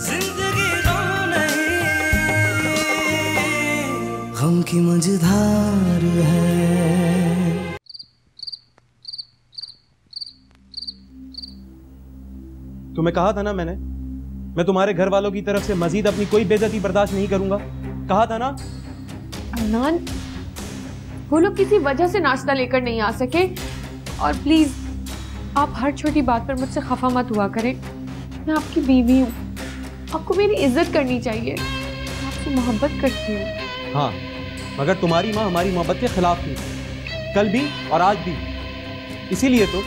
जिंदगी गम नहीं, गम की मझधार है। तुम्हें कहा था ना मैं तुम्हारे घर वालों की तरफ से मजीद अपनी कोई बेइज्जती बर्दाश्त नहीं करूंगा, कहा था ना। अदनान, वो लोग किसी वजह से नाश्ता लेकर नहीं आ सके, और प्लीज आप हर छोटी बात पर मुझसे खफा मत हुआ करें। मैं आपकी बीवी हूँ, आपको मेरी इज्जत करनी चाहिए, मैं आपसे मोहब्बत करती हूँ। हाँ, मगर तुम्हारी माँ हमारी मोहब्बत के खिलाफ थी, कल भी और आज भी। इसीलिए तो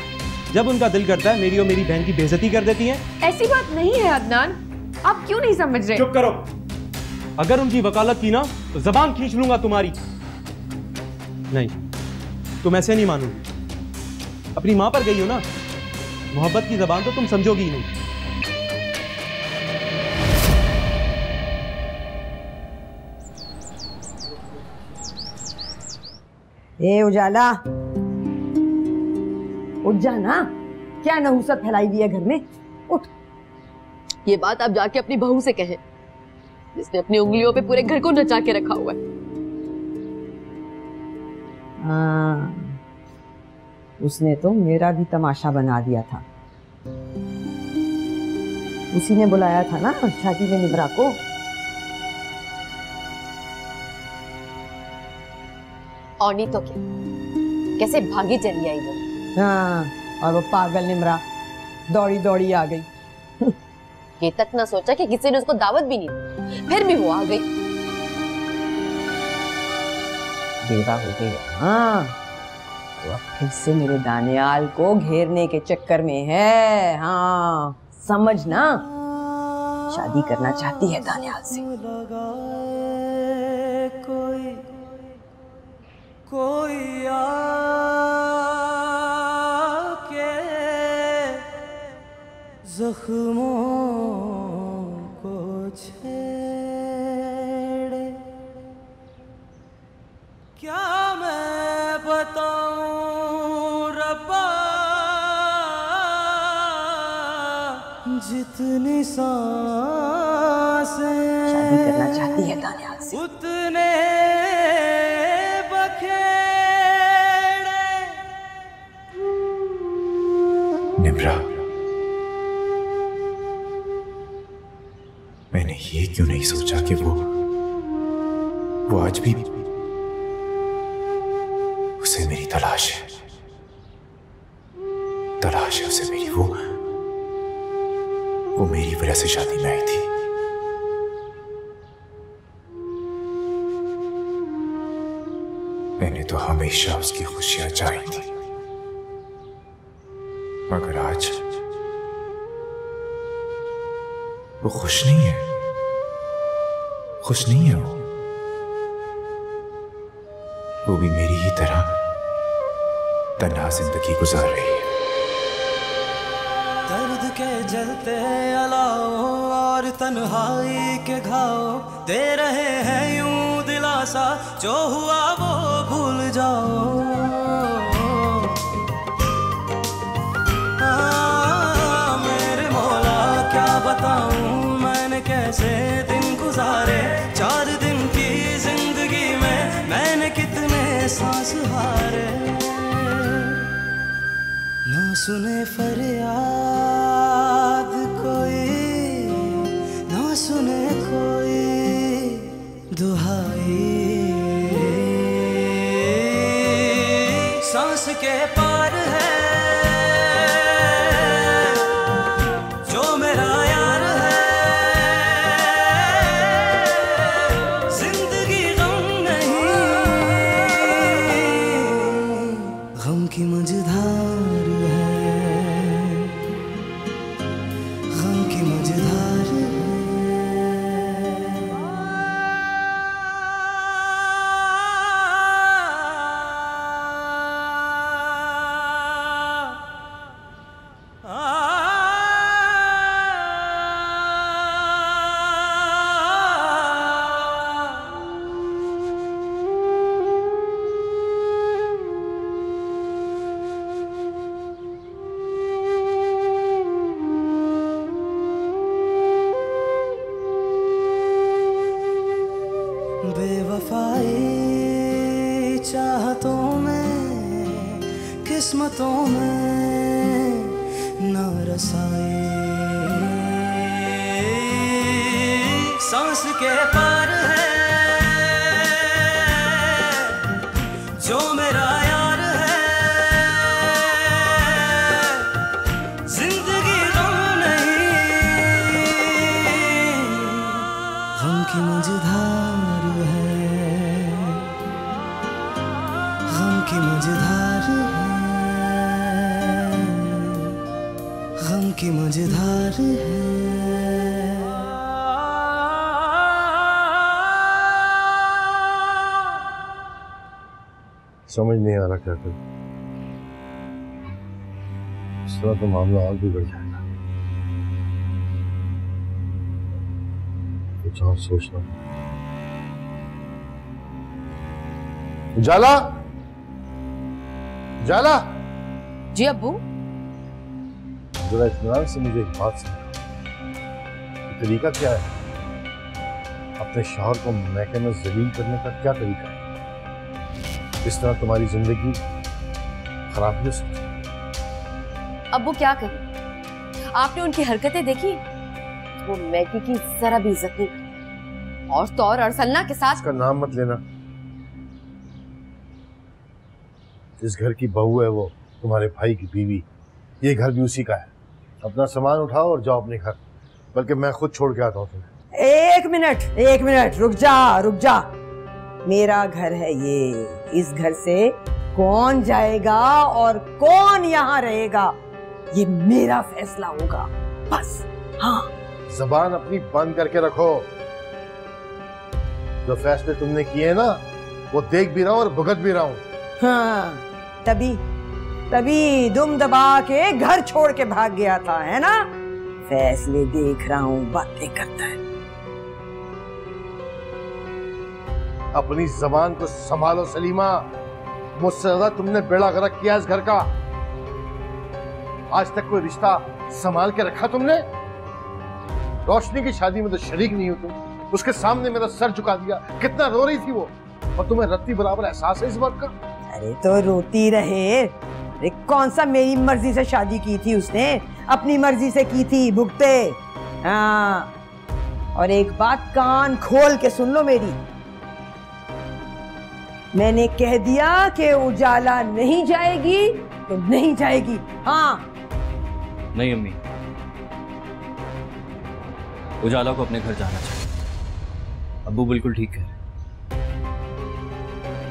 जब उनका दिल करता है मेरी और मेरी बहन की बेइज्जती कर देती हैं। ऐसी बात नहीं है अदनान, आप क्यों नहीं समझ रहे? चुप करो, अगर उनकी वकालत की ना तो जबान खींच लूंगा तुम्हारी। नहीं, तुम ऐसे नहीं मानोगी। अपनी माँ पर गई हो ना, मोहब्बत की जबान तो तुम समझोगी ही नहीं। ए उजाला, उठ जा ना, क्या नहुसत फैलाई हुई है घर में, उठ। ये बात आप जाके अपनी बहू से कहें, जिसने अपनी उंगलियों पे पूरे घर को नचा के रखा हुआ है। हाँ, उसने तो मेरा भी तमाशा बना दिया था। उसी ने बुलाया था ना शादी में निब्रा को। और नहीं तो क्या, कैसे भागी चली आई वो। हाँ, और वो पागल निम्रा दौड़ी दौड़ी आ गई। ये तक ना सोचा कि किसी ने उसको दावत भी नहीं दी, फिर भी वो आ गई। बेवा हो गई। हाँ, तो अब फिर से मेरे दानियाल को घेरने के चक्कर में है। हाँ, समझ ना, शादी करना चाहती है दानियाल से। कोई आके जख्मों को छेड़े, क्या मैं बताऊं रब्बा, जितनी सांसें शादी करना चाहती है दानियाल से। उतने निम्रा, मैंने ये क्यों नहीं सोचा कि वो आज भी उसे मेरी तलाश है उसे मेरी। वो मेरी वजह से शादी में आई थी। मैंने तो हमेशा उसकी खुशियां चाही थी, मगर आज वो खुश नहीं है। वो भी मेरी ही तरह तन्हा जिंदगी गुजार रही है। दर्द के जलते अलाओ और तन्हाई के घाव दे रहे हैं यूं दिलासा, जो हुआ वो भूल जाओ। मेरे मौला क्या बताऊं मैंने कैसे दिन गुजारे, 4 दिन की जिंदगी में मैंने कितने सांस हारे। ना सुने फरियाद कोई, ना सुने कोई दुहाई, सांस के पार है जो मेरा यार है। जिंदगी गम नहीं, गम की मझधार है, गम की मझधार है। बेवफाई चाहतों में किस्मतों में ना रसाई सांस के पार है जो मेरा यार है जिंदगी गम नहीं गम की मझधार है गम की मझधार है गम की मझधार है। समझ नहीं आ रहा क्या करूं। इस तरह तो मामला और बिगड़ जाएगा। कुछ और सोचना। उजाला, उजाला। जी अब्बू। जरा इत्मीनान से मुझे एक बात समझाओ, तरीका क्या है? अपने शौहर को महके में जलील करने का क्या तरीका है? इस तरह तुम्हारी जिंदगी खराब नहीं हो सकती। अब्बू क्या करूं? आपने उनकी हरकतें देखी? वो मैगी की जरा भी इज्जत नहीं करती और तो और अरसलना के साथ। उसका नाम मत लेना। जिस घर की बहू है वो तुम्हारे भाई की बीवी, ये घर भी उसी का है। अपना सामान उठाओ और जाओ अपने घर, बल्कि मैं खुद छोड़ के आता हूँ तुम्हें। एक मिनट रुक जा। मेरा घर है ये, इस घर से कौन जाएगा और कौन यहाँ रहेगा ये मेरा फैसला होगा, बस। हाँ, जबान अपनी बंद करके रखो। जो फैसले तुमने किए हैं ना, वो देख भी रहा हूँ और भुगत भी रहा हूँ। हाँ, तभी दुम दबा के घर छोड़ के भाग गया था, है ना? फैसले देख रहा हूँ, बातें करता है। अपनी जबान को संभालो सलीमा। मुझसे ज्यादा तुमने बेड़ा गर्क किया इस घर का। आज तक कोई रिश्ता संभाल के रखा तुमने? रोशनी की शादी में तो शरीक नहीं हो तुम, उसके सामने मेरा सर झुका दिया। कितना रो रही थी वो, और तुम्हें रत्ती बराबर एहसास है इस बात का? अरे तो रोती रहे। अरे कौन सा मेरी मर्जी से शादी की थी उसने? अपनी मर्जी से की थी, भुगते। हाँ, और एक बात कान खोल के सुन लो मेरी। मैंने कह दिया कि उजाला नहीं जाएगी तो नहीं जाएगी। हाँ। नहीं अम्मी, उजाला को अपने घर जाना चाहिए। अब्बू बिल्कुल ठीक है।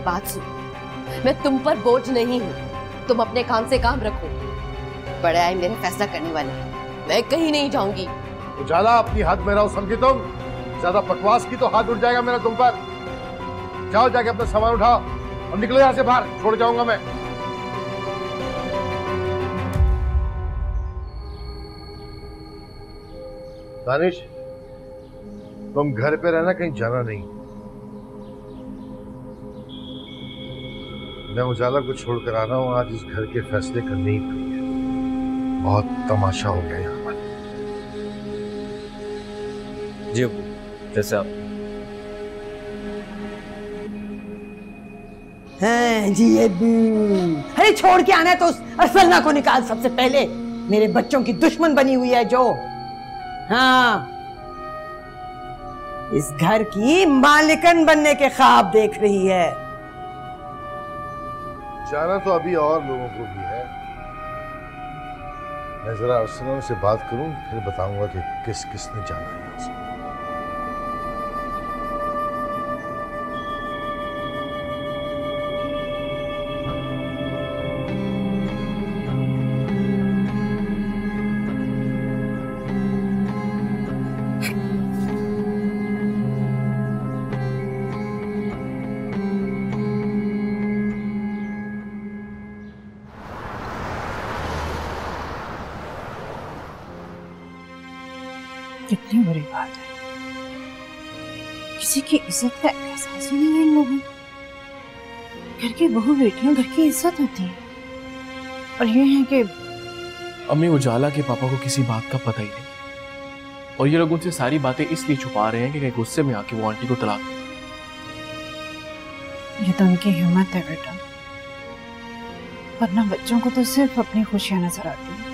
बात सुन, मैं तुम पर बोझ नहीं हूँ, तुम अपने काम से काम रखो। बड़े आए मेरा फैसला करने वाले, मैं कहीं नहीं जाऊंगी। उजाला, अपनी हद में रहो, समझी तुम? ज्यादा बकवास की तो हाथ उठ जाएगा मेरा तुम पर। जाओ, जाके अपना सामान उठाओ और निकलो यहाँ से बाहर, छोड़ जाऊंगा मैं। दानिश, तुम घर पे रहना, कहीं जाना नहीं। मैं उजाला को छोड़कर आ रहा हूँ। आज इस घर के फैसले करने ही पड़ेंगे। बहुत तमाशा हो गया यहाँ पर। जी अब्बू, जैसे आप। जी अब्बू। अरे छोड़ के आना है तो उस अरसलना को निकाल सबसे पहले। मेरे बच्चों की दुश्मन बनी हुई है जो। हाँ, इस घर की मालिकन बनने के ख्वाब देख रही है। जाना तो अभी और लोगों को भी है। मैं जरा अरसलना से बात करूं, फिर बताऊंगा कि किस किसने जाना है। कितनी बुरी बात है, किसी की इज्जत का एहसास ही नहीं है इन लोगों। घर की बहू बेटियां घर की इज्जत होती है, और ये है कि अम्मी उजाला के पापा को किसी बात का पता ही नहीं, और ये लोग उनसे सारी बातें इसलिए छुपा रहे हैं कि कहीं गुस्से में आके वो आंटी को तलाक दें। ये तो उनकी हिम्मत है बेटा, वरना बच्चों को तो सिर्फ अपनी खुशियां नजर आती है।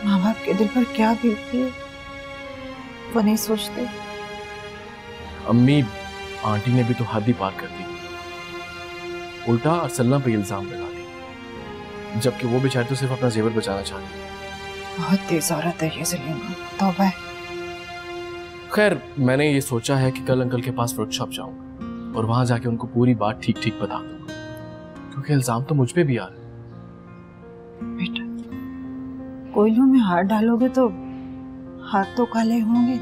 माँ बाप के दिल पर क्या बीतती है वो नहीं सोचते। अम्मी आंटी ने भी तो हद ही पार कर दी, उल्टा अरसलना पे इल्जाम लगा दी, जबकि वो बेचारी तो सिर्फ अपना जेवर बचाना चाहती है। बहुत तेज औरत है ये सलीमा, तौबा है। खैर मैंने ये सोचा है कि कल अंकल के पास वर्कशॉप जाऊंगा और वहां जाके उनको पूरी बात ठीक ठीक बता दूंगा, क्योंकि इल्जाम तो मुझ पे भी आ रहा है। बेटा कोयलों में हाथ डालोगे तो हाथ तो काले होंगे।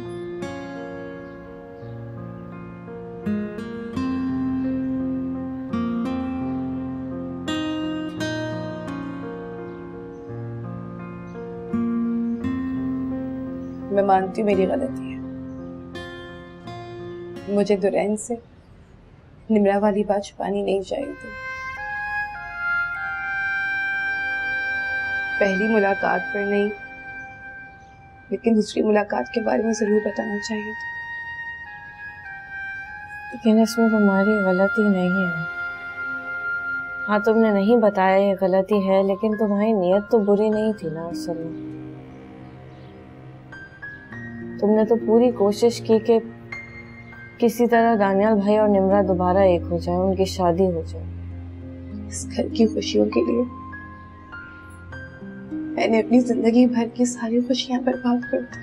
मैं मानती हूँ मेरी गलती है, मुझे दुरैन से निम्रा वाली बात छुपानी नहीं चाहिए थी। पहली मुलाकात पर नहीं, लेकिन दूसरी मुलाकात के बारे में जरूर बताना चाहिए था। लेकिन इसमें तुम्हारी गलती नहीं है। हाँ तुमने नहीं बताया ये गलती है, लेकिन तुम्हारी नीयत तो बुरी नहीं थी ना असल में। तुमने तो पूरी कोशिश की कि किसी तरह दानियाल भाई और निम्रा दोबारा एक हो जाए, उनकी शादी हो जाए। इस घर की खुशियों के लिए मैंने अपनी जिंदगी भर की सारी खुशियां बर्बाद कर दी,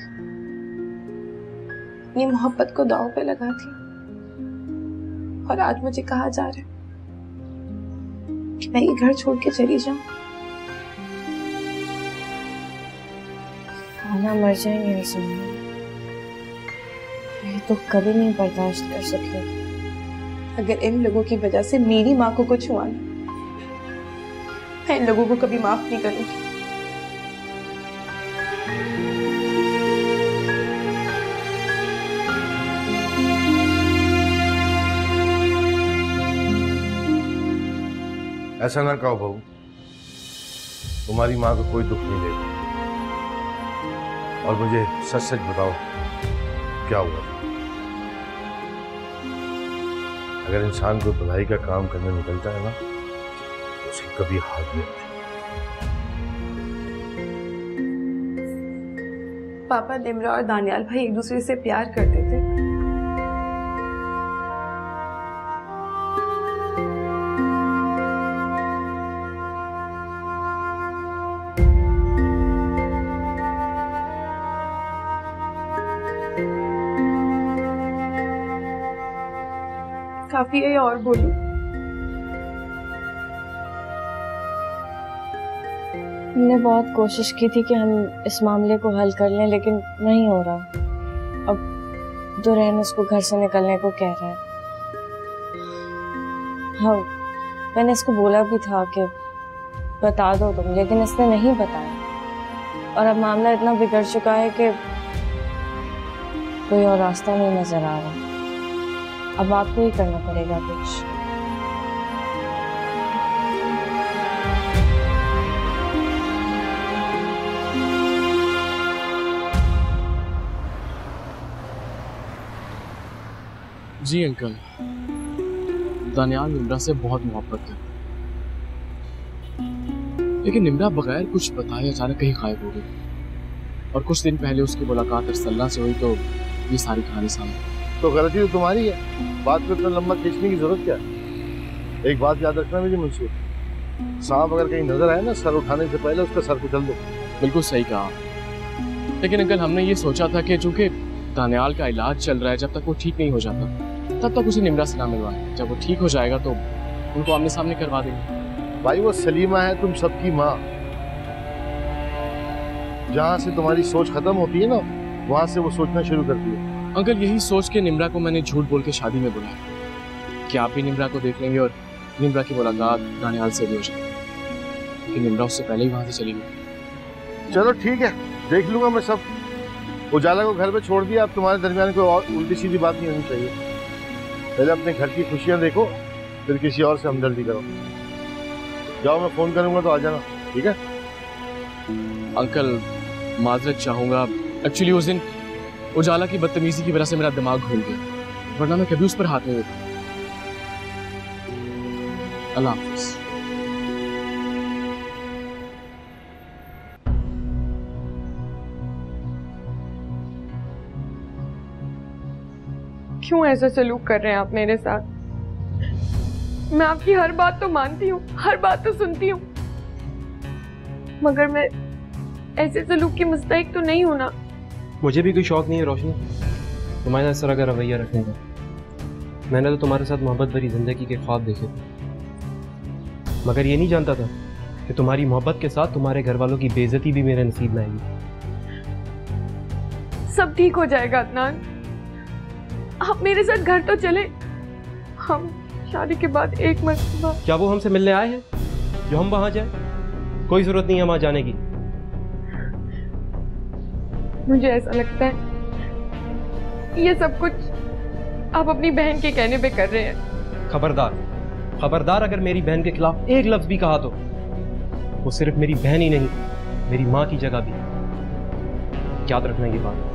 अपनी मोहब्बत को दांव पे लगा दी, और आज मुझे कहा जा रहा है कि मैं ये घर छोड़ के चली जाऊं। आना मर जाएंगे रसूल, ये तो कभी नहीं बर्दाश्त कर सके। अगर इन लोगों की वजह से मेरी माँ को कुछ हुआ ना, मैं इन लोगों को कभी माफ नहीं करूंगी। ऐसा ना कहो बहू, तुम्हारी माँ को कोई दुख नहीं देगा। और मुझे सच सच बताओ क्या हुआ। अगर इंसान को भलाई का काम करने निकलता है ना, तो उसे कभी हार नहीं आती। पापा निम्रा और दानियाल भाई एक दूसरे से प्यार करते थे। काफी है और बोलूं? हमने बहुत कोशिश की थी कि हम इस मामले को हल कर लें, लेकिन नहीं हो रहा। अब दुरैन उसको घर से निकलने को कह रहा है। हाँ मैंने इसको बोला भी था कि बता दो तुम, लेकिन इसने नहीं बताया। और अब मामला इतना बिगड़ चुका है कि कोई और रास्ता नहीं नजर आ रहा। अब आपको ही करना पड़ेगा कुछ। जी अंकल, दानियाल निम्रा से बहुत मोहब्बत है, लेकिन निम्रा बगैर कुछ बताए अचानक कहीं गायब हो गई। और कुछ दिन पहले उसकी मुलाकात अरसलना से हुई, तो ये सारी कहानी सामने। तो गलती तो तुम्हारी है, बात को इतना लंबा खींचने की जरूरत क्या है। एक बात याद रखना मेरी मुंशी, सांप अगर कहीं नजर आए ना, सर उठाने से पहले उसका सर कुचल दो। बिल्कुल सही कहा, लेकिन अंकल हमने ये सोचा था कि चूंकि दानियाल का इलाज चल रहा है, जब तक वो ठीक नहीं हो जाता तब तक उसे निम्रा से ना मिलवाएं। जब वो ठीक हो जाएगा तो उनको आमने सामने करवा देंगे। भाई वो सलीमा है तुम सबकी माँ, जहाँ से तुम्हारी सोच खत्म होती है ना, वहां से वो सोचना शुरू करती है। अंकल यही सोच के निम्रा को मैंने झूठ बोल के शादी में बुलाया कि आप भी निम्रा को देख लेंगे और निम्रा की मुलाकात दानियाल से भी हो जाएगी, लेकिन निम्रा उससे पहले ही वहां से चली गई। चलो ठीक है, देख लूंगा मैं सब। उजाला को घर पे छोड़ दिया, अब तुम्हारे दरमियान कोई और उल्टी सीधी बात नहीं होनी चाहिए। पहले अपने घर की खुशियां देखो, फिर किसी और से हमदर्दी करो। जाओ, मैं फोन करूंगा तो आ जाना, ठीक है? अंकल माजरत चाहूंगा, एक्चुअली उस दिन उजाला की बदतमीजी की वजह से मेरा दिमाग घूम गया, वरना मैं कभी उस पर हाथ नहीं देता। अल्लाह हाफिज। क्यों ऐसा सलूक कर रहे हैं आप मेरे साथ? मैं आपकी हर बात तो मानती हूँ, हर बात तो सुनती हूँ, मगर मैं ऐसे सलूक की मुस्तहिक तो नहीं हूं ना। मुझे भी कोई शौक नहीं है रोशनी तुम्हारे साथ इस तरह का रवैया रखने का। मैंने तो तुम्हारे साथ मोहब्बत भरी जिंदगी के ख्वाब देखे थे, मगर ये नहीं जानता था कि तुम्हारी मोहब्बत के साथ तुम्हारे घर वालों की बेइज्जती भी मेरे नसीब में आएगी। सब ठीक हो जाएगा अदनान, आप मेरे साथ घर तो चले। हम शादी के बाद एक मरतबा। क्या वो हमसे मिलने आए हैं जो हम वहां जाए? कोई जरूरत नहीं है वहां जाने की। मुझे ऐसा लगता है ये सब कुछ आप अपनी बहन के कहने पे कर रहे हैं। खबरदार, खबरदार, अगर मेरी बहन के खिलाफ एक लफ्ज भी कहा तो वो सिर्फ मेरी बहन ही नहीं, मेरी माँ की जगह भी। याद रखना ये बात।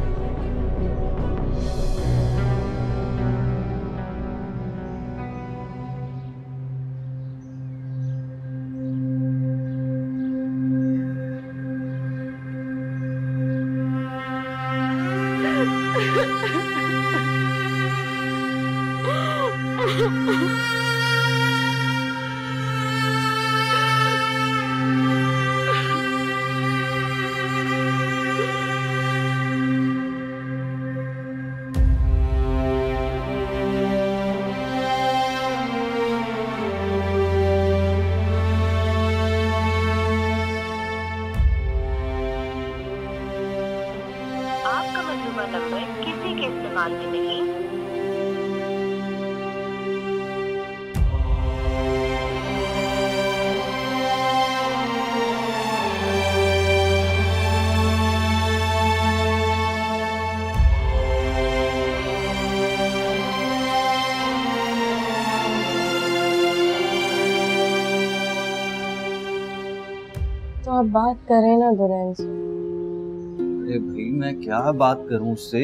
तो आप बात करें ना दुल्हन से। अरे भाई मैं क्या बात करूं उससे?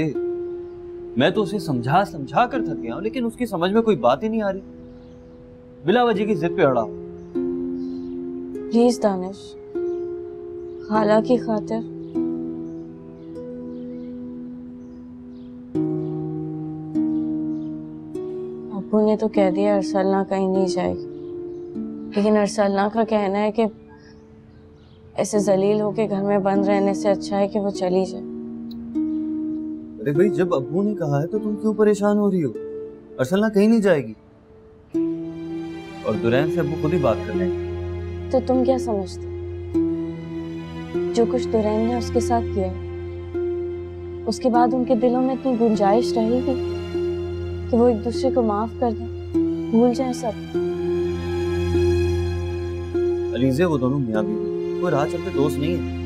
मैं तो उसे समझा समझा कर थक गया हूं, लेकिन उसकी समझ में कोई बात ही नहीं आ रही। बिला वजह की जिद पे अड़ा। प्लीज दानिश, खाला की खातिर अब्बू ने तो कह दिया अरसलना कहीं नहीं जाएगी, लेकिन अरसलना का कहना है कि ऐसे जलील होके घर में बंद रहने से अच्छा है कि वो चली जाए। अरे भाई जब अब्बू ने कहा है तो तुम क्यों परेशान हो रही हो? अरसलना कहीं नहीं जाएगी और दुरैन से अब्बू खुद ही बात कर लेंगे। तो तुम क्या समझते जो कुछ दुरैन ने उसके साथ किया उसके बाद उनके दिलों में इतनी गुंजाइश रहेगी कि वो एक दूसरे को माफ कर दें, भूल जाए सब? अलीज़े वो दोनों मियां बीवी कोई राह चलते दोस्त नहीं है।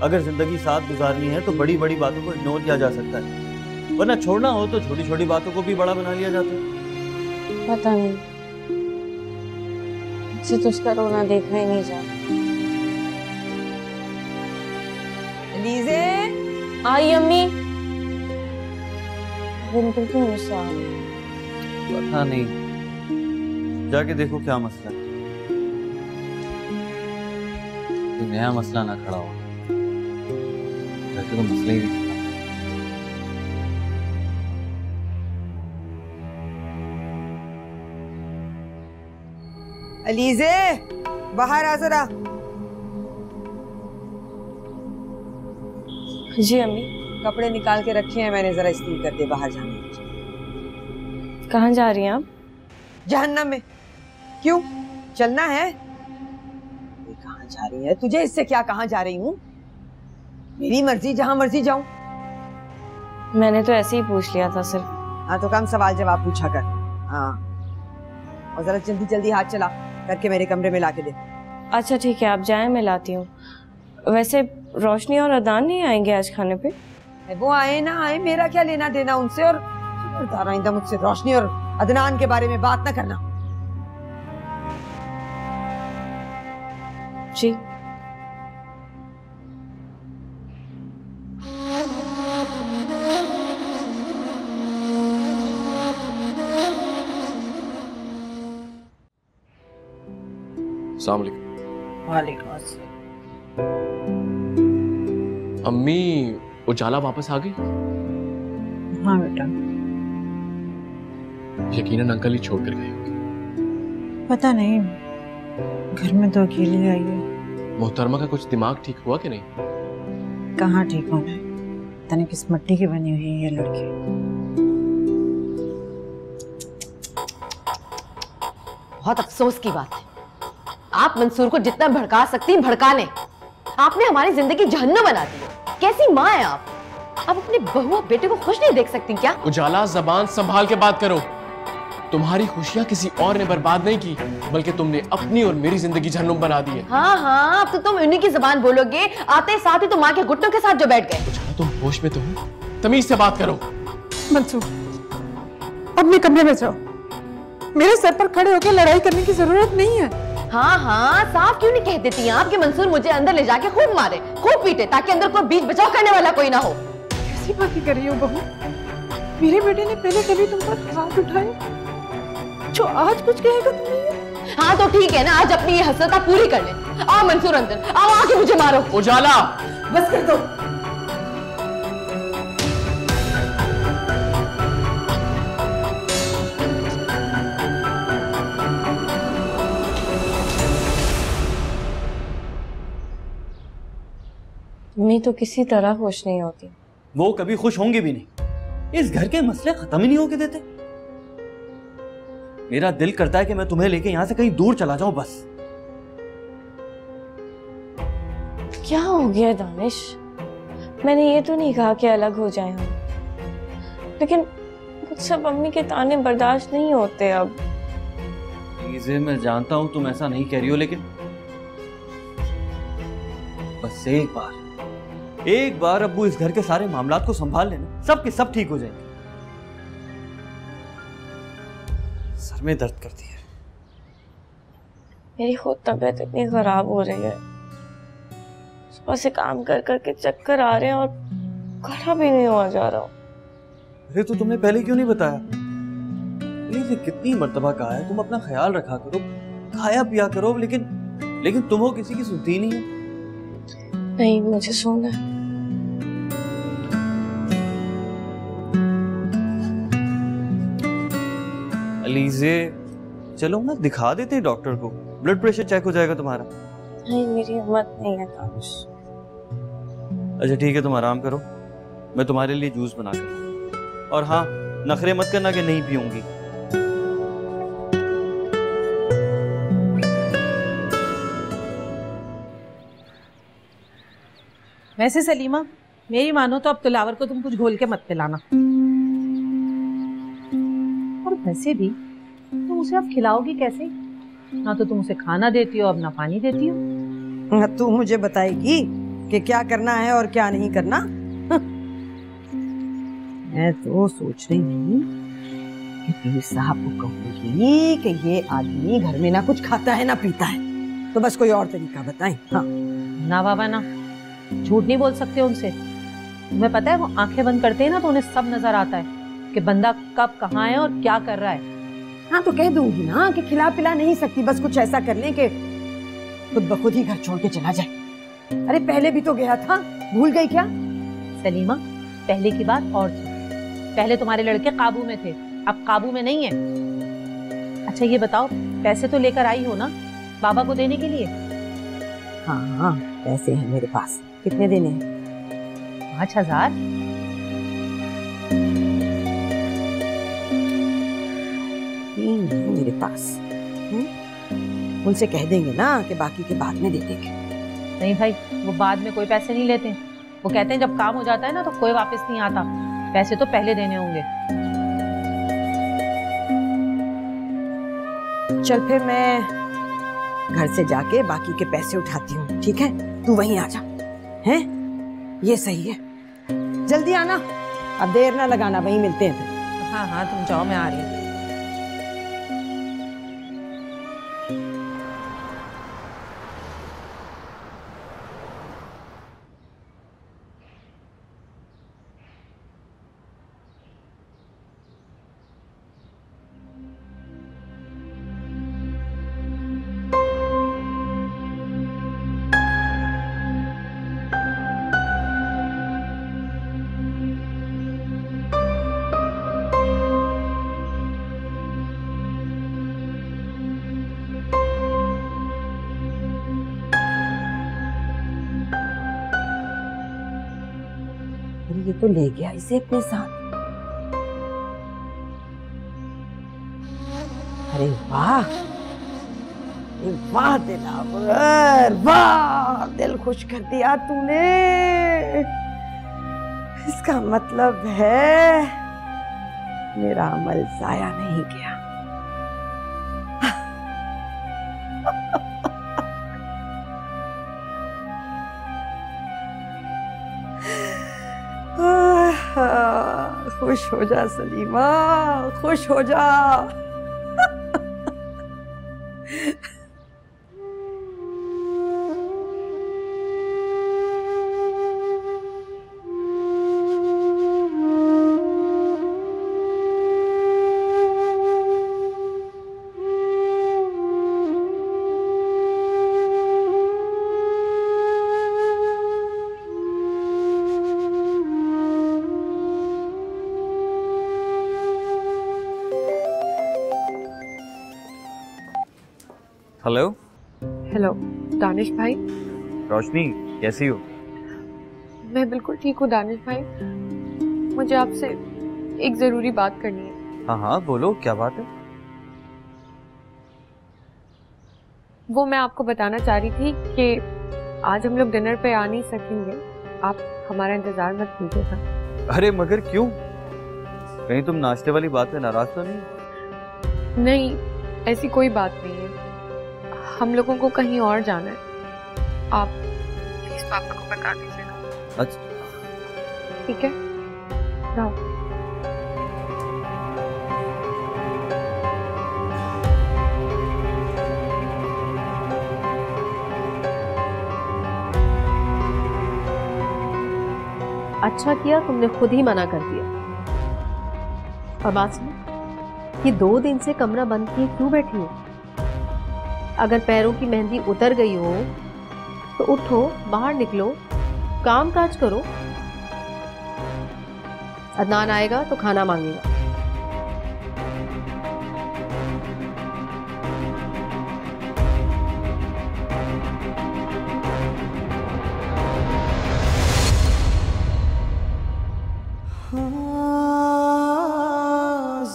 अगर जिंदगी साथ गुजारनी है तो बड़ी बड़ी बातों को इग्नोर किया जा सकता है, वरना छोड़ना हो तो छोटी छोटी बातों को भी बड़ा बना लिया जाता है। पता नहीं, मुझे तो उसका रोना देखा ही नहीं जाता। अलीज़े आई अम्मी। बिल्कुल क्यों गुस्सा? पता नहीं, जाके देखो क्या मसला है। कोई नया मसला ना खड़ा हो, वैसे तो मसला ही नहीं। अलीज़े बाहर आ जरा। जी अम्मी। कपड़े निकाल के रखे हैं मैंने, जरा इस्त्री कर दे, बाहर जाने। कहाँ जा रही हैं आप? जहन्नम में। क्यों चलना है? कहाँ जा रही है? तुझे इससे क्या? कहाँ जा रही हूँ? मेरी मर्जी, जहाँ मर्जी जाऊं। मैंने तो ऐसे ही पूछ लिया था सिर्फ। हाँ तो कम सवाल जवाब पूछा कर। हाँ और जरा जल्दी जल्दी हाथ चला करके मेरे कमरे में लाके दे। अच्छा ठीक है, आप जाएं, मैं लाती हूँ। वैसे रोशनी और अदनान नहीं आएंगे आज खाने पे? वो आए ना आए, मेरा क्या लेना देना उनसे। और आइंदा मुझसे रोशनी और अदनान के बारे में बात ना करना। जी। अस्सलाम वालेकुम। वालेकुम अस्सलाम। अम्मी उजाला वापस आ गई? हाँ बेटा। यकीनन अंकल ही छोड़ कर गए। पता नहीं, घर में तो अकेली आई है। मोहतरमा का कुछ दिमाग ठीक हुआ कि नहीं? कहाँ ठीक होना है, पता नहीं किस मिट्टी की बनी हुई है ये लड़की। बहुत अफसोस की बात है, आप मंसूर को जितना भड़का सकती हैं भड़का लें। आपने हमारी जिंदगी जहन्नुम बना दी है। कैसी माँ है आप अपने बहू और बेटे को खुश नहीं देख सकती क्या? उजाला जबान संभाल के बात करो। तुम्हारी खुशियां किसी और ने बर्बाद नहीं की, बल्कि तुमने अपनी और मेरी जिंदगी जहन्नुम बना दी है। हाँ हाँ, अब तो तुम उन्हीं की जुबान बोलोगे, आते साथ ही तुम माँ के घुटनों के साथ जो बैठ गए। उजाला तुम होश में तो हो? तमीज से बात करो। मंसूर, अपने कमरे में जाओ। मेरे सर पर खड़े होकर लड़ाई करने की जरूरत नहीं है। हाँ हाँ, साफ क्यों नहीं कह देती हैं आप कि मंसूर मुझे अंदर ले जाके खूब मारे, खूब पीटे, ताकि अंदर कोई बीच बचाव करने वाला कोई ना हो। कैसी बातें कर रही हो बहू? मेरे बेटे ने पहले कभी तुम पर हाथ उठाए जो आज कुछ कहेगा तुम्हें? हाँ तो ठीक है ना, आज अपनी ये हसरत आप पूरी कर ले। आओ मंसूर अंदर, आओ आके मुझे मारो। उजाला बस कर दो। मैं तो किसी तरह खुश नहीं होती। वो कभी खुश होंगे भी नहीं। इस घर के मसले खत्म ही नहीं होके देते। मेरा दिल करता है कि मैं तुम्हें लेके यहां से कहीं दूर चला जाऊं बस। क्या हो गया दानिश? मैंने ये तो नहीं कहा कि अलग हो जाए हम, लेकिन मुझसे अम्मी के ताने बर्दाश्त नहीं होते अब। चीजें मैं जानता हूं तुम ऐसा नहीं कह रही हो, लेकिन बस एक बार अब्बू इस घर के सारे मामलात को संभाल लेना, सब के सब ठीक हो जाएंगे। सर में दर्द करती है। मेरी खुद तबीयत इतनी खराब हो रही है, सुबह से काम कर करके चक्कर आ रहे हैं और खड़ा भी नहीं हुआ जा रहा। अरे तो तुमने पहले क्यों नहीं बताया? प्लीज, कितनी मर्तबा कहा है तुम अपना ख्याल रखा करो, खाया पिया करो, लेकिन तुम हो किसी की सुनती नहीं है। नहीं, मुझे सोना है। अलीज़े, चलो ना दिखा देते हैं डॉक्टर को, ब्लड प्रेशर चेक हो जाएगा तुम्हारा। नहीं, मेरी हिम्मत नहीं है दानिश। अच्छा ठीक है, तुम आराम करो, मैं तुम्हारे लिए जूस बना कर। और हाँ, नखरे मत करना कि नहीं पीऊंगी। वैसे सलीमा, मेरी मानो तो अब तुलावर को तुम कुछ घोल के मत पिलाना। और वैसे भी तुम उसे अब खिलाओगी कैसे? ना तो तुम उसे खाना देती हो, अब ना पानी देती हो। तू मुझे बताएगी कि क्या करना है और क्या नहीं करना? मैं तो सोच रही हूँ कि पीर साहब को कहूंगी कि ये आदमी घर में ना कुछ खाता है ना पीता है, तो बस कोई और तरीका बताएं। हाँ ना बाबा ना, झूठ नहीं बोल सकते उनसे। तुम्हें पता है वो आंखें बंद करते हैं ना तो उन्हें सब नजर आता है कि बंदा कब कहाँ है और क्या कर रहा है। हाँ तो कह दूंगी ना कि खिला पिला नहीं सकती, बस कुछ ऐसा कर लें कि खुद ब खुद ही घर छोड़ के चला जाए। अरे पहले भी तो गया था, भूल गई क्या? सलीमा, पहले की बात और थी। पहले तुम्हारे लड़के काबू में थे, अब काबू में नहीं है। अच्छा ये बताओ, पैसे तो लेकर आई हो ना बाबा को देने के लिए? हाँ हाँ, पैसे हैं मेरे पास। कितने देने हैं? 5000। मेरे पास। उनसे कह देंगे ना कि बाकी के बाद में दे देंगे। नहीं भाई, वो बाद में कोई पैसे नहीं लेते। वो कहते हैं जब काम हो जाता है ना तो कोई वापस नहीं आता, पैसे तो पहले देने होंगे। चल फिर मैं घर से जाके बाकी के पैसे उठाती हूँ, ठीक है? तू वहीं आ जा, हैं? ये सही है। जल्दी आना, अब देर ना लगाना, वहीं मिलते हैं फिर। हाँ हाँ तुम जाओ, मैं आ रही हूँ। ये तो ले गया इसे अपने साथ। अरे वाह, अरे वाह दिलावर, वाह, दिल खुश कर दिया तूने। इसका मतलब है मेरा अमल जाया नहीं गया। खुश हो जा सलीमा, खुश हो जा। हेलो। हेलो दानिश भाई। रोशनी कैसी हो? मैं बिल्कुल ठीक हूँ दानिश भाई। मुझे आपसे एक जरूरी बात करनी है। हाँ हाँ बोलो, क्या बात है? वो मैं आपको बताना चाह रही थी कि आज हम लोग डिनर पे आ नहीं सकेंगे, आप हमारा इंतजार मत कीजिएगा। अरे मगर क्यों? कहीं तुम नाश्ते वाली बात पे नाराज तो नहीं? नहीं, ऐसी कोई बात नहीं है। हम लोगों को कहीं और जाना है, आप प्लीज पापा को बता दीजिएगा। अच्छा ठीक है, जाओ। अच्छा किया तुमने खुद ही मना कर दिया। और बात सुनो, ये 2 दिन से कमरा बंद किए क्यों बैठी हो? अगर पैरों की मेहंदी उतर गई हो तो उठो, बाहर निकलो, काम काज करो। अदनान आएगा तो खाना मांगेगा।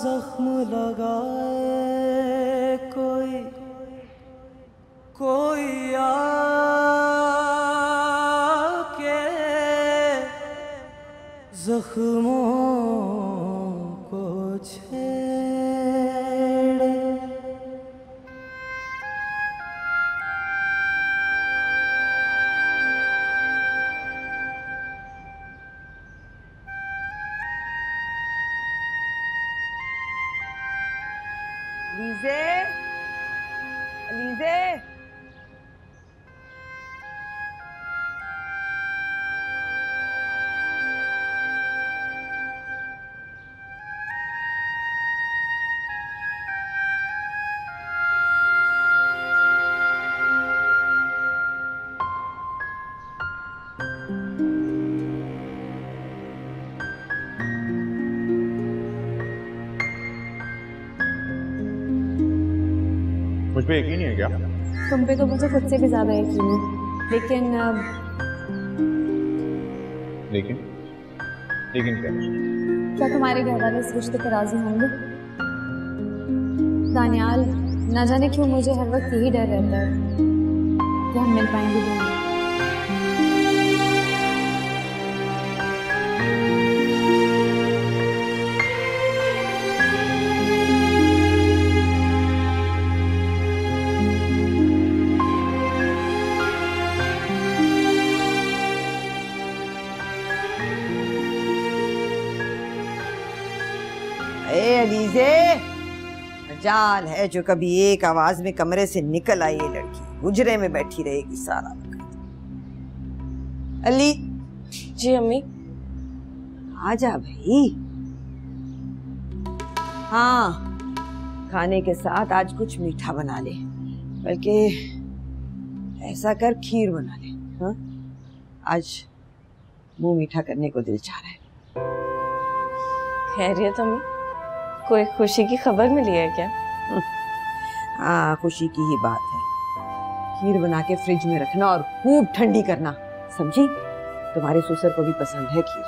जख्म लगाए कोई आके जख्मों को छेड़े। अलीज़े, अलीज़े, मुझ पे यकीन नहीं है क्या? तुम पे तो मुझे खुद से भी ज्यादा यकीन है, लेकिन लेकिन क्या? क्या तुम्हारे घर वाले इस रिश्ते पर राजी होंगे? दानियाल, न जाने क्यों मुझे हर वक्त यही डर रहता है कि हम मिल पाएंगे भी नहीं। अलीज़े, मजाल है जो कभी एक आवाज में कमरे से निकल आई। ये लड़की हुजरे में बैठी रहेगी सारा वक्त। अली। जी अम्मी। आजा भाई। हाँ, खाने के साथ आज कुछ मीठा बना ले, बल्कि ऐसा कर खीर बना ले। हाँ, आज मुंह मीठा करने को दिल चाह रहा है। खैरियत अम्मी, कोई खुशी की खबर मिली है क्या? हाँ, खुशी की ही बात है। खीर बना के फ्रिज में रखना और खूब ठंडी करना, समझी? तुम्हारे ससुर को भी पसंद है खीर।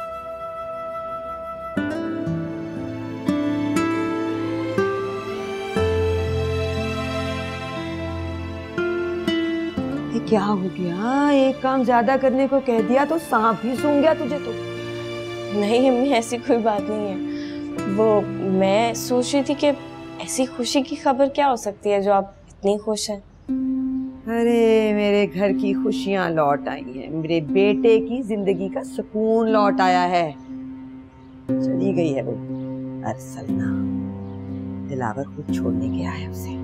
क्या हो गया? एक काम ज्यादा करने को कह दिया तो सांप भी सूंघ गया तुझे तो। नहीं अम्मी, ऐसी कोई बात नहीं है। वो मैं सोच रही थी कि ऐसी खुशी की खबर क्या हो सकती है जो आप इतनी खुश हैं। अरे मेरे घर की खुशियां लौट आई हैं, मेरे बेटे की जिंदगी का सुकून लौट आया है। चली गई है वो अरसलना, दिलावर खुद छोड़ने गया है उसे।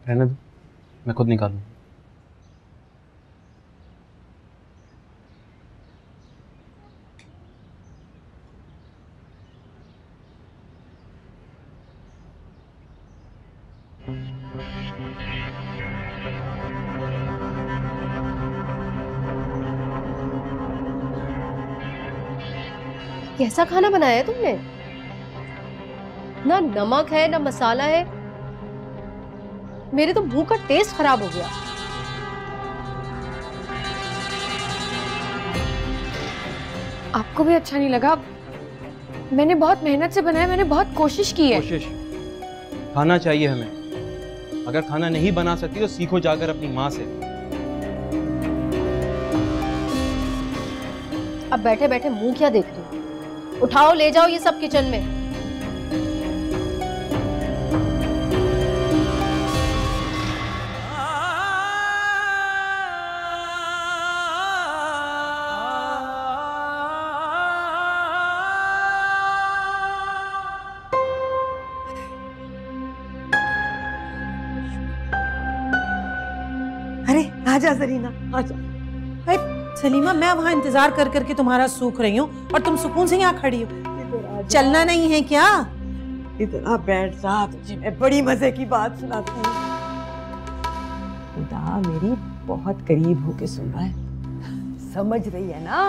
रहने दो, मैं खुद निकालूं। कैसा खाना बनाया है तुमने? ना नमक है ना मसाला है, मेरे तो मुंह का टेस्ट खराब हो गया। आपको भी अच्छा नहीं लगा? मैंने बहुत मेहनत से बनाया, मैंने बहुत कोशिश की है। कोशिश खाना चाहिए हमें। अगर खाना नहीं बना सकती तो सीखो जाकर अपनी माँ से। अब बैठे बैठे मुंह क्या देख रही हो? उठाओ ले जाओ ये सब किचन में। अरे आजा जरीना, आजा। सलीमा, मैं वहाँ इंतजार कर करके तुम्हारा सूख रही हूँ और तुम सुकून से यहाँ खड़ी हो। चलना नहीं है क्या? इतना बैठ जा, तुझे मैं बड़ी मजे की बात सुनाती हूँ। खुदा मेरी बहुत करीब होके सुन रहा है, समझ रही है ना?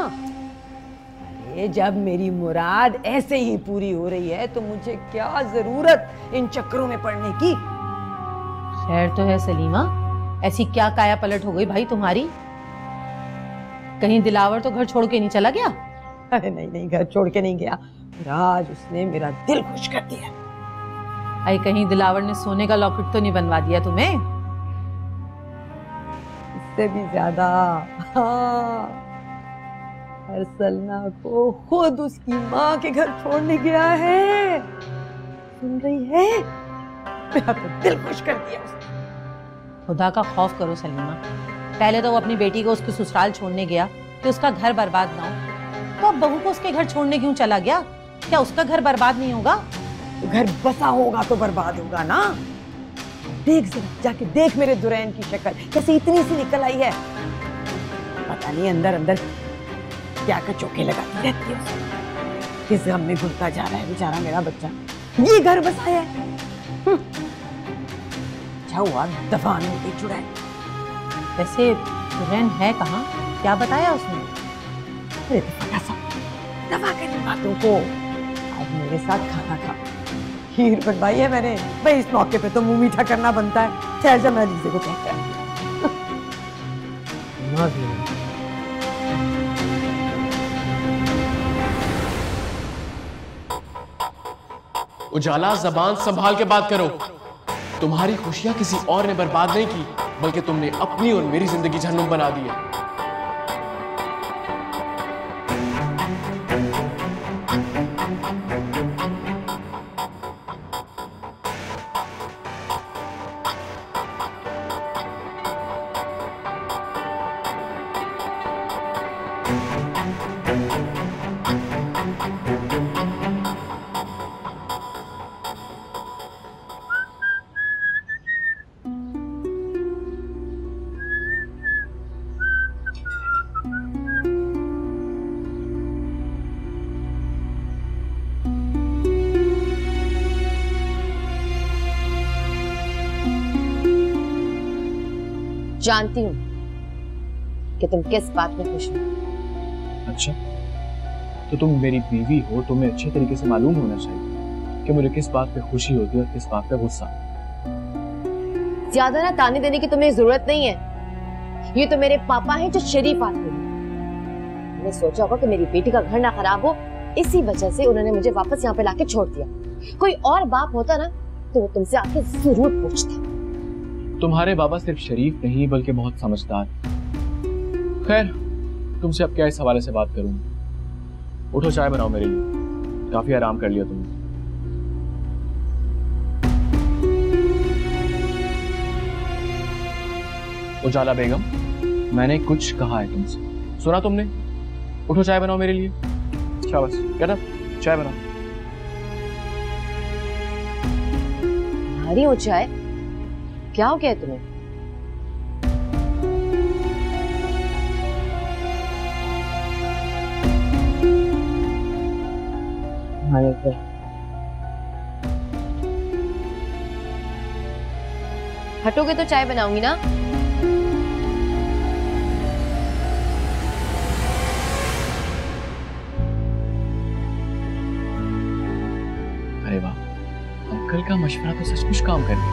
अरे जब मेरी मुराद ऐसे ही पूरी हो रही है तो मुझे क्या जरूरत इन चक्करों में पड़ने की। खैर तो है सलीमा, ऐसी क्या काया पलट हो गई भाई तुम्हारी? कहीं दिलावर तो घर छोड़ के नहीं चला गया? अरे नहीं नहीं, घर छोड़ के नहीं गया, आज उसने मेरा दिल खुश कर दिया। आई कहीं दिलावर ने सोने का लॉकेट तो नहीं बनवा दिया तुम्हें? इससे भी ज्यादा। हाँ, अरसलना को खुद उसकी माँ के घर छोड़ने गया है। सुन रही है? मेरा तो दिल खुश कर दिया उसने। खुदा का खौफ करो सलीमा, पहले तो वो अपनी बेटी को उसके ससुराल छोड़ने गया कि उसका घर बर्बाद ना हो, तो अब बहू को उसके घर छोड़ने क्यों चला गया? क्या उसका घर बर्बाद नहीं होगा? घर बसा होगा तो बर्बाद होगा ना। देख जरा, जाके देख मेरे दुरैन की शक्ल कैसे इतनी सी निकल आई है। पता नहीं अंदर अंदर क्या कचौके लगाती रहती है उसे। किस गम में घुलता जा रहा है बेचारा मेरा बच्चा। ये घर बसाया है, अच्छा हुआ दफान होती चुड़ैल। वैसे दुल्हन है कहाँ? क्या बताया उसने? अरे दफा कर इन बातों को। आज मेरे साथ खाना खा, खीर बनवाई है मैंने। भाई इस मौके पे तो मुंह मीठा करना बनता है। ठहर जा, मैं अलीज़े को कहता है। उजाला, जबान संभाल के बात करो। तुम्हारी खुशियां किसी और ने बर्बाद नहीं की, बल्कि तुमने अपनी और मेरी जिंदगी जहन्नुम बना दी है। जानती हूँ कि तुम किस बात में खुश हो। अच्छा, तो तुम मेरी बीवी हो, तुम्हें अच्छे तरीके से मालूम होना चाहिए कि मुझे किस बात पे खुशी होती है और किस बात पे गुस्सा। ज्यादा ना ताने देने की तुम्हें जरूरत नहीं है। ये तो मेरे पापा हैं जो शरीफ आदमी हैं। मैंने सोचा होगा कि मेरी बेटी का घर ना खराब हो, इसी वजह से उन्होंने मुझे वापस यहाँ पे लाके छोड़ दिया। कोई और बाप होता ना तो वो तुमसे आके जरूर पूछता। तुम्हारे बाबा सिर्फ शरीफ नहीं बल्कि बहुत समझदार। खैर, तुमसे अब क्या इस हवाले से बात करूं। उठो, चाय बनाओ मेरे लिए, काफी आराम कर लिया तुमने। उजाला बेगम, मैंने कुछ कहा है तुमसे, सुना तुमने? उठो, चाय बनाओ मेरे लिए। शाबाश, गेट अप, चाय बनाओ। भारी हो चाय? क्या हो गया तुम्हें? हटोगे तो चाय बनाऊंगी ना। अरे वाह, अंकल का मशवरा तो सचमुच काम कर गया।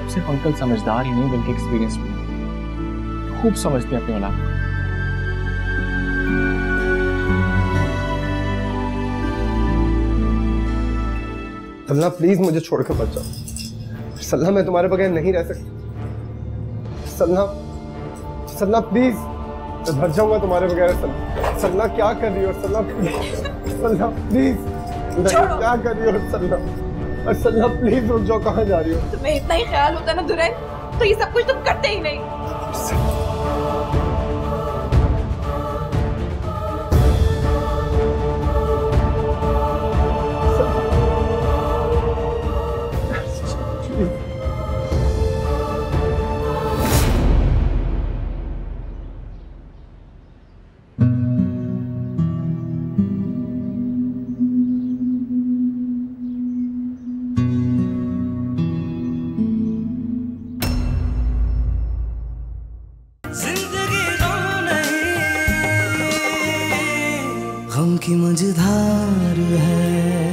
सिर्फ अंकल समझदार ही नहीं बल्कि एक्सपीरियंस भी, खूब समझते हैं अपने औलाद को। सल्ला प्लीज मुझे छोड़कर मत जाओ। सल्ला मैं तुम्हारे बगैर नहीं रह सकती। सल्ला, सल्ला प्लीज, मैं भर जाऊंगा तुम्हारे बगैर। सल्ला, सल्ला क्या कर रही हो? सल्ला, सल्ला प्लीज, क्या कर रही हो? सल्ला, और सल्ला प्लीज रुक जाओ। कहाँ जा रही हो? तुम्हें इतना ही ख्याल होता ना दुरैन, तो ये सब कुछ तुम करते ही नहीं। गम की मझधार है।